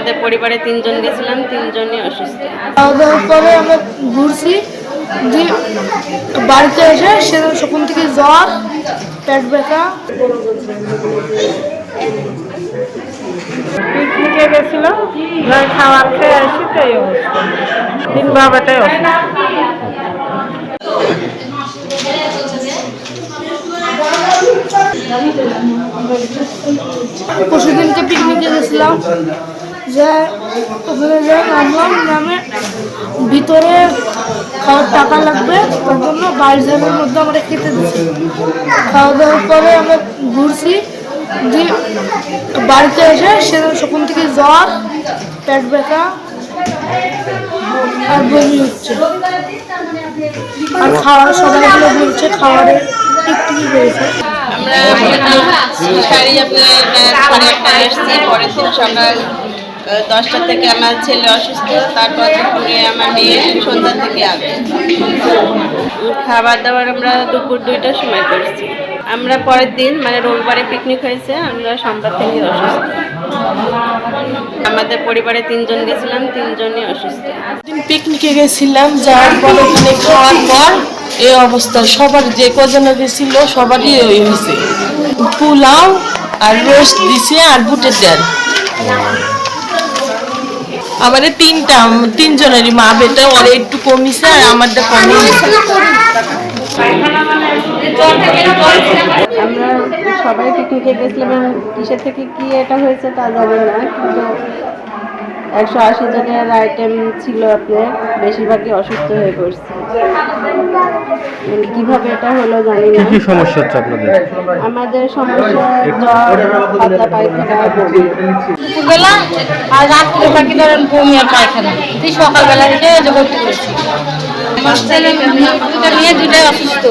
আমাদের পরিবারে 3 জন গেছিলাম, 3 জনই অসুস্থ। খাওয়া দাওয়ার পরে আমরা ঘুরছি, যে বাড়িতে এসে সেখান থেকে জ্বর, পেট ব্যথা। পিকনিকে গেছিলাম, খাবার খেয়ে আসি, তো এই অবস্থা। 3 বাবাটাই অসুস্থ। পরশুদিনকে পিকনিকে গেছিলাম, যে ওখানে যাই নামলাম, নামে ভিতরে খাওয়ার টাকা লাগবে, তার জন্য 22,000-এর মধ্যে আমরা খেতে দিচ্ছি। খাওয়া দাওয়ার পরে আমরা ঘুরছি, যে বাড়িতে এসে সেখান থেকে জ্বর, পেট ব্যথা আর বমি হচ্ছে। আর খাওয়ার সবাই গুলো বলছে খাওয়ারে একটু বেড়েছে। আমরা শাড়ি আপনার 1:30টায় এসেছি, পরের দিন সকাল 10টা থেকে আমার ছেলে অসুস্থ, তারপর দুপুরে আমার মেয়ে সন্ধ্যা থেকে আগে। খাবার দাবার আমরা দুপুর 2টার সময় করছি। আমরা পরের দিন মানে রবিবারে পিকনিক হয়েছে, আমরা সোমবার থেকে অসুস্থ। আমাদের পরিবারে 3 জন গেছিলাম, 3 জনই অসুস্থ। পিকনিকে গেছিলাম, যাওয়ার পর ওখানে খাওয়ার পর এই অবস্থা। সবার যে কজনে গেছিল সবারই ওই হয়েছে। পোলাও আর রোস্ট দিছে আর বুটের ডাল। আমাদের 3 জনেরই মা বেটা, ওর একটু কমিছে আর আমারটা কমিয়েছে। আমরা সবাই পিকনিকে গেছিলাম, এবং কিসের থেকে কি এটা হয়েছে তা জানি না, কিন্তু 180 জনের আইটেম ছিল আপনার, বেশিরভাগই অসুস্থ হয়ে পড়ছে। কিভাবে এটা হলো জানি না। কি সমস্যা হচ্ছে আপনাদের? আমাদের সমস্যা জ্বর, পাতলা পায়খানা, বমি। দুপুরবেলা আর রাত্রে বাকি ধরেন বমি আর পায়খানা, সকালবেলা এসে যে ভর্তি করেছি। আমার ছেলে দুটা মেয়ে, দুটাই অসুস্থ।